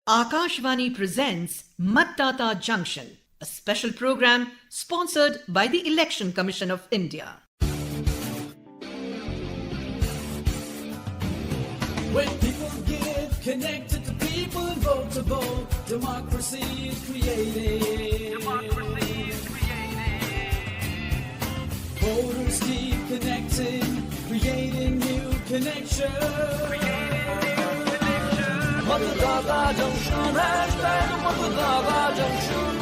Akashvani presents Matdata Junction, a special program sponsored by the Election Commission of India. When people get connected to people and vote to vote, democracy is created. Voters keep connecting, creating new connections. Matdata Junction, hashtag Matdata Junction.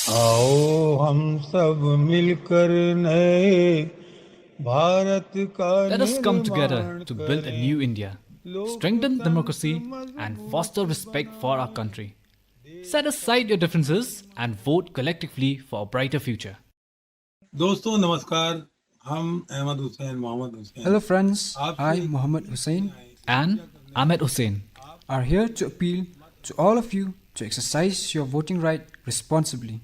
आओ हम सब मिलकर नए भारत का Let us come together निर्माण to build a new India, strengthen democracy, and foster respect for our country. Set aside your differences and vote collectively for a brighter future. दोस्तों नमस्कार, हम Ahmad Hussain Mohammad Hussain Hello friends, I, Muhammad Hussein, And Ahmed Hussein. are here to appeal to all of you to exercise your voting right responsibly.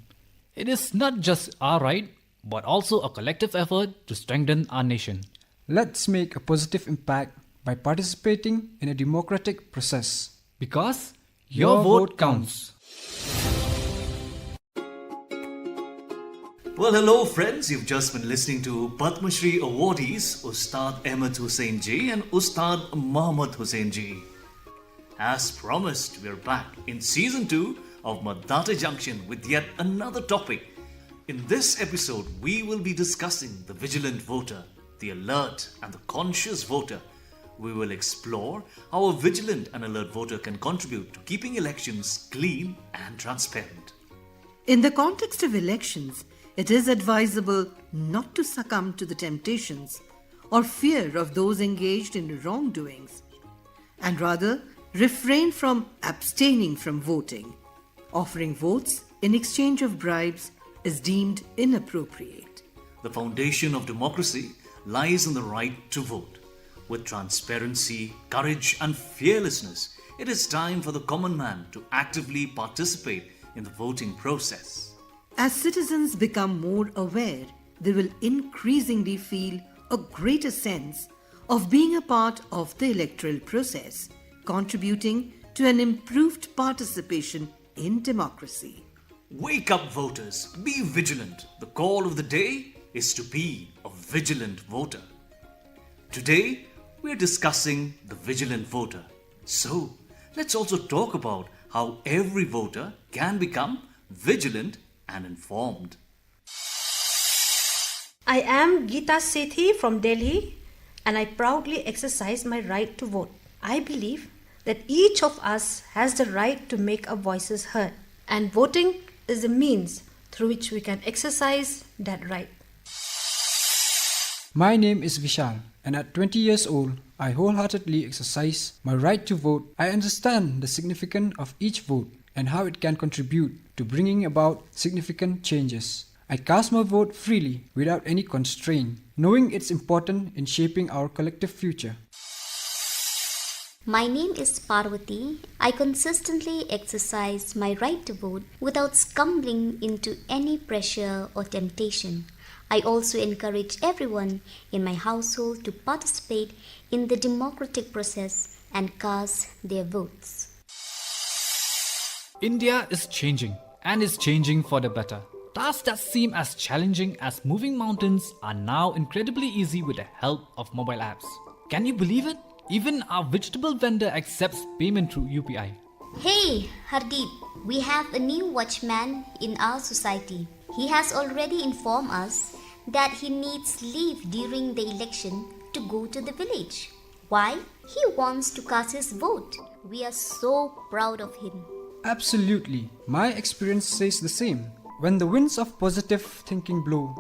It is not just our right, but also a collective effort to strengthen our nation. Let's make a positive impact by participating in a democratic process. Because your vote counts. Well, hello friends, you've just been listening to Padma Shri awardees Ustad Ahmed Hussein Ji and Ustad Mohammad Hussein Ji. As promised, we're back in season 2 of Matdata Junction with yet another topic. In this episode, we will be discussing the vigilant voter, the alert and the conscious voter. We will explore how a vigilant and alert voter can contribute to keeping elections clean and transparent. In the context of elections, it is advisable not to succumb to the temptations or fear of those engaged in wrongdoings, and rather refrain from abstaining from voting. Offering votes in exchange of bribes is deemed inappropriate. The foundation of democracy lies in the right to vote. With transparency, courage, and fearlessness, it is time for the common man to actively participate in the voting process. As citizens become more aware, they will increasingly feel a greater sense of being a part of the electoral process, contributing to an improved participation in democracy. Wake up, voters! Be vigilant! The call of the day is to be a vigilant voter. Today, we're discussing the vigilant voter. So, let's also talk about how every voter can become vigilant and informed. I am Geeta Sethi from Delhi and I proudly exercise my right to vote. I believe that each of us has the right to make our voices heard, and voting is a means through which we can exercise that right. My name is Vishal, and at 20 years old, I wholeheartedly exercise my right to vote. I understand the significance of each vote and how it can contribute to bringing about significant changes. I cast my vote freely without any constraint, knowing it's important in shaping our collective future. My name is Parvati. I consistently exercise my right to vote without stumbling into any pressure or temptation. I also encourage everyone in my household to participate in the democratic process and cast their votes. India is changing, and is changing for the better. Tasks that seem as challenging as moving mountains are now incredibly easy with the help of mobile apps. Can you believe it? Even our vegetable vendor accepts payment through UPI. Hey, Hardeep, we have a new watchman in our society. He has already informed us that he needs leave during the election to go to the village. Why? He wants to cast his vote. We are so proud of him. Absolutely. My experience says the same. When the winds of positive thinking blow,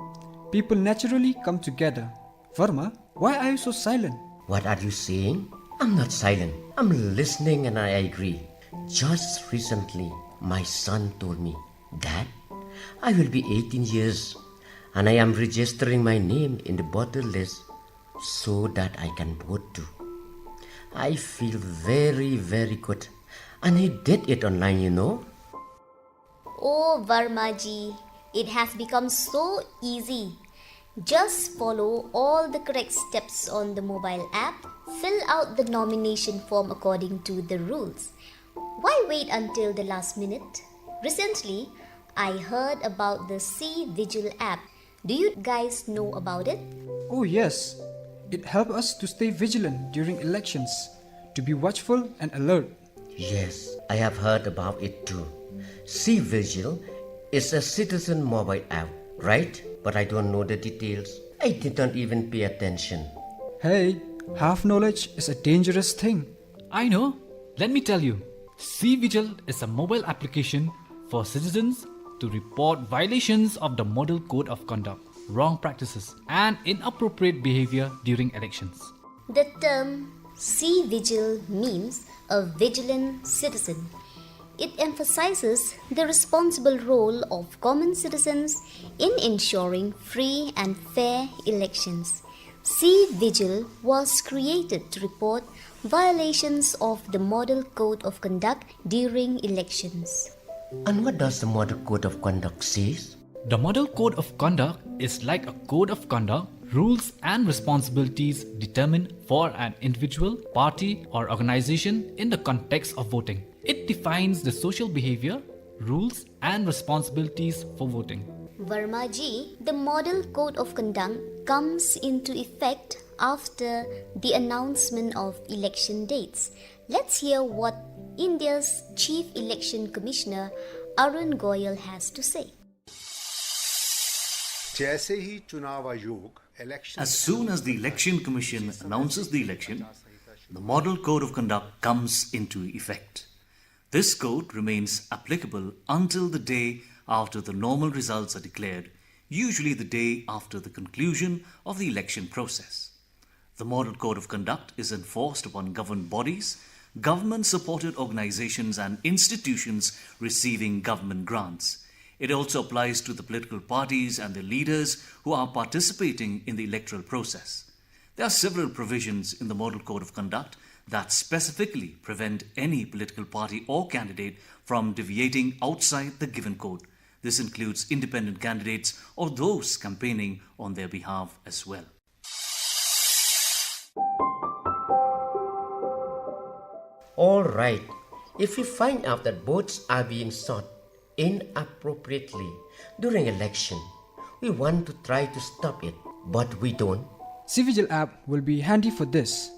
people naturally come together. Verma, why are you so silent? What are you saying? I'm not silent. I'm listening and I agree. Just recently, my son told me, Dad, I will be 18 years and I am registering my name in the voter list so that I can vote too. I feel very, very good. And he did it online, you know. Oh, Varmaji, it has become so easy. Just follow all the correct steps on the mobile app. Fill out the nomination form according to the rules. Why wait until the last minute? Recently, I heard about the C Vigil app. Do you guys know about it? Oh, yes. It helps us to stay vigilant during elections, to be watchful and alert. Yes, I have heard about it too. See Vigil is a citizen mobile app, right? But I don't know the details. I did not even pay attention. Hey, half knowledge is a dangerous thing. I know. Let me tell you. C Vigil is a mobile application for citizens to report violations of the Model Code of Conduct, wrong practices, and inappropriate behavior during elections. The term C Vigil means a vigilant citizen. It emphasizes the responsible role of common citizens in ensuring free and fair elections. C Vigil was created to report violations of the Model Code of Conduct during elections. And what does the Model Code of Conduct say? The Model Code of Conduct is like a code of conduct, rules and responsibilities determined for an individual, party, or organization in the context of voting. It defines the social behavior, rules, and responsibilities for voting. Verma-ji, the Model Code of Conduct comes into effect after the announcement of election dates. Let's hear what India's Chief Election Commissioner Arun Goyal has to say. As soon as the Election Commission announces the election, the Model Code of Conduct comes into effect. This code remains applicable until the day after the normal results are declared, usually the day after the conclusion of the election process. The Model Code of Conduct is enforced upon government bodies, government-supported organizations and institutions receiving government grants. It also applies to the political parties and their leaders who are participating in the electoral process. There are several provisions in the Model Code of Conduct that specifically prevent any political party or candidate from deviating outside the given code. This includes independent candidates or those campaigning on their behalf as well. All right, if we find out that votes are being sought inappropriately during election, we want to try to stop it, but we don't. C Vigil app will be handy for this.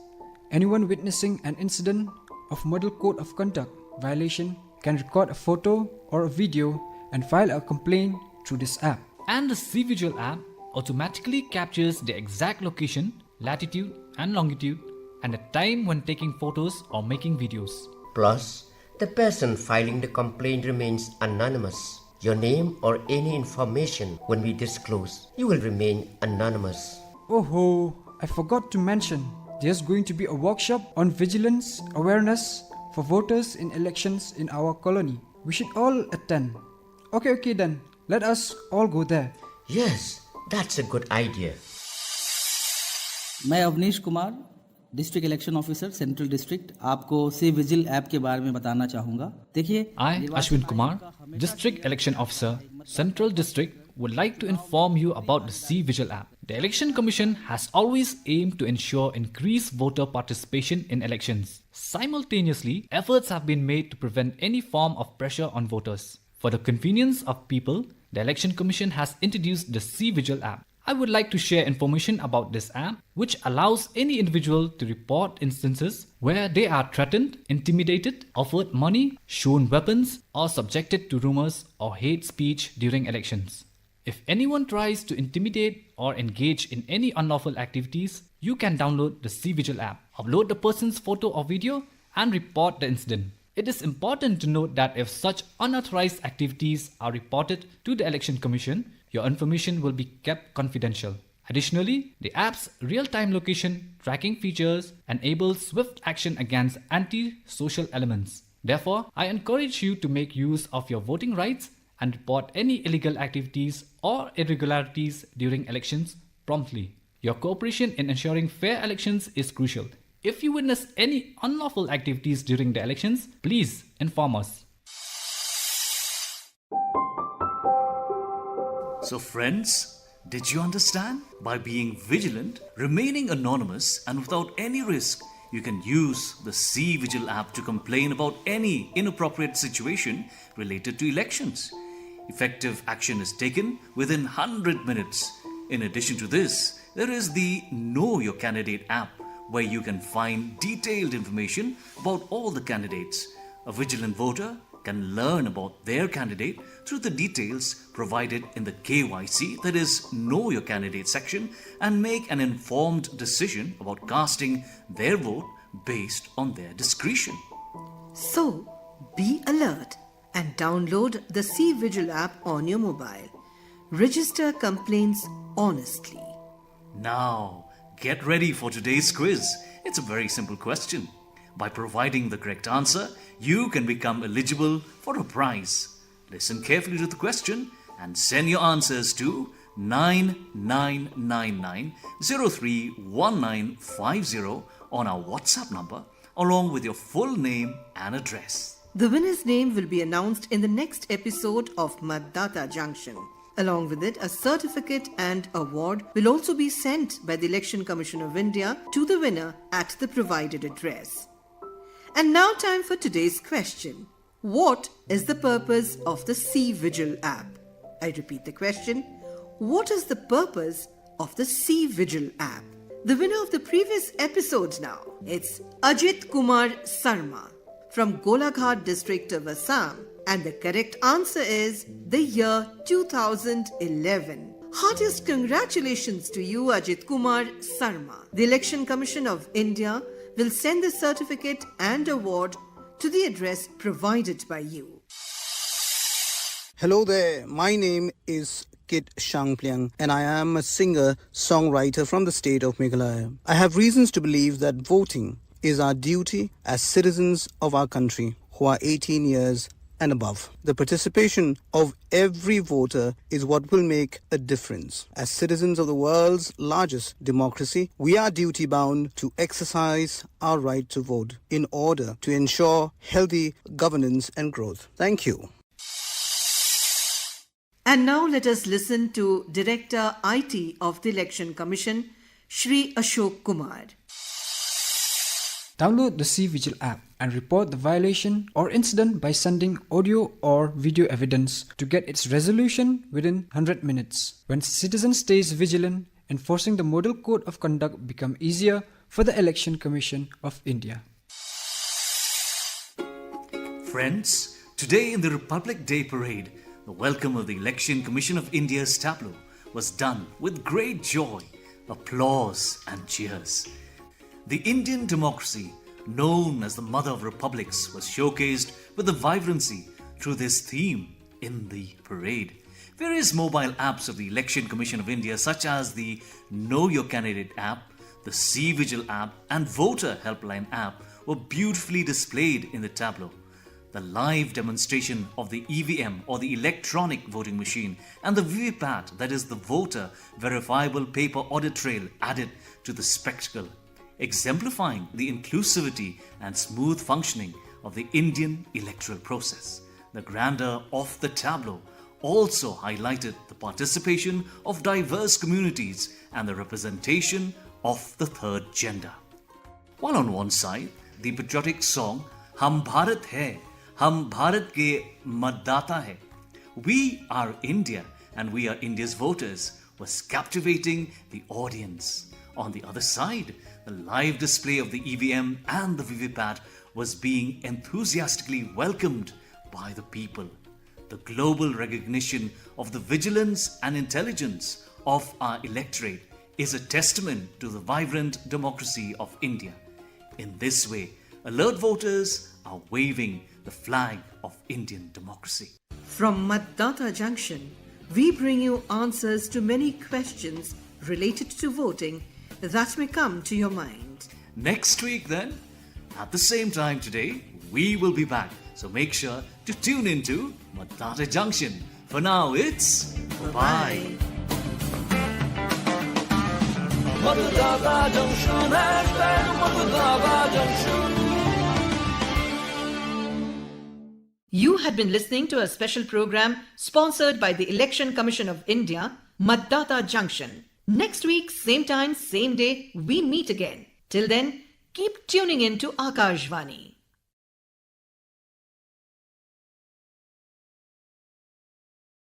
Anyone witnessing an incident of Model Code of Conduct violation can record a photo or a video and file a complaint through this app. And the C Vigil app automatically captures the exact location, latitude and longitude, and the time when taking photos or making videos. Plus, the person filing the complaint remains anonymous. Your name or any information when we disclose, you will remain anonymous. Oh, I forgot to mention, there's going to be a workshop on vigilance awareness for voters in elections in our colony. We should all attend. Okay then, let us all go there. Yes, that's a good idea. मैं Avnish Kumar, district election officer central district, आपको C vigil app के बारे में बताना चाहूँगा. देखिए, I, Ashwin Kumar, District Election Officer, Central District, would like to inform you about the C Vigil app. The Election Commission has always aimed to ensure increased voter participation in elections. Simultaneously, efforts have been made to prevent any form of pressure on voters. For the convenience of people, the Election Commission has introduced the C Vigil app. I would like to share information about this app, which allows any individual to report instances where they are threatened, intimidated, offered money, shown weapons, or subjected to rumors or hate speech during elections. If anyone tries to intimidate or engage in any unlawful activities, you can download the C Vigil app, upload the person's photo or video, and report the incident. It is important to note that if such unauthorized activities are reported to the Election Commission, your information will be kept confidential. Additionally, the app's real-time location tracking features enable swift action against anti-social elements. Therefore, I encourage you to make use of your voting rights and report any illegal activities or irregularities during elections promptly. Your cooperation in ensuring fair elections is crucial. If you witness any unlawful activities during the elections, please inform us. So friends, Did you understand? By being vigilant, remaining anonymous, and without any risk, you can use the C Vigil app to complain about any inappropriate situation related to elections. Effective action is taken within 100 minutes. In addition to this, there is the Know Your Candidate app, where you can find detailed information about all the candidates. A vigilant voter can learn about their candidate through the details provided in the KYC, that is, Know Your Candidate section, and make an informed decision about casting their vote based on their discretion. So, be alert and download the C Vigil app on your mobile. Register complaints honestly. Now, get ready for today's quiz. It's a very simple question. By providing the correct answer, you can become eligible for a prize. Listen carefully to the question and send your answers to 9999031950 on our WhatsApp number, along with your full name and address. The winner's name will be announced in the next episode of Matdata Junction. Along with it, a certificate and award will also be sent by the Election Commission of India to the winner at the provided address. And now time for today's question. What is the purpose of the C Vigil app? I repeat the question. What is the purpose of the C Vigil app? The winner of the previous episodes now, it's Ajit Kumar Sarma from Golaghat district of Assam. And the correct answer is the year 2011. Heartiest congratulations to you, Ajit Kumar Sarma. The Election Commission of India will send the certificate and award to the address provided by you. Hello there, my name is Kit Shangpliang and I am a singer-songwriter from the state of Meghalaya. I have reasons to believe that voting is our duty as citizens of our country who are 18 years and above. The participation of every voter is what will make a difference. As citizens of the world's largest democracy, we are duty-bound to exercise our right to vote in order to ensure healthy governance and growth. Thank you. And now let us listen to Director IT of the Election Commission, Shri Ashok Kumar. Download the C Vigil app and report the violation or incident by sending audio or video evidence to get its resolution within 100 minutes. When citizens stays vigilant, enforcing the model code of conduct become easier for the Election Commission of India. Friends, today in the Republic Day Parade, the welcome of the Election Commission of India's tableau was done with great joy, applause and cheers. The Indian democracy, known as the Mother of Republics, was showcased with the vibrancy through this theme in the parade. Various mobile apps of the Election Commission of India, such as the Know Your Candidate app, the C Vigil app and Voter Helpline app, were beautifully displayed in the tableau. The live demonstration of the EVM or the electronic voting machine and the VVPAT, that is the voter verifiable paper audit trail, added to the spectacle, exemplifying the inclusivity and smooth functioning of the Indian electoral process. The grandeur of the tableau also highlighted the participation of diverse communities and the representation of the third gender. While on one side, the patriotic song Hum Bharat Hai, Hum Bharat Ke Matdata Hai, We Are India and We Are India's Voters, was captivating the audience. On the other side, the live display of the EVM and the VVPAT was being enthusiastically welcomed by the people. The global recognition of the vigilance and intelligence of our electorate is a testament to the vibrant democracy of India. In this way, alert voters are waving the flag of Indian democracy. From Matdata Junction, we bring you answers to many questions related to voting that may come to your mind. Next week then, at the same time today, we will be back. So make sure to tune into Matdata Junction. For now, it's bye-bye. Matdata Junction, Matdata Junction. You had been listening to a special program sponsored by the Election Commission of India Matdata Junction. Next week, same time, same day, we meet again. Till then, keep tuning in to Akashvani.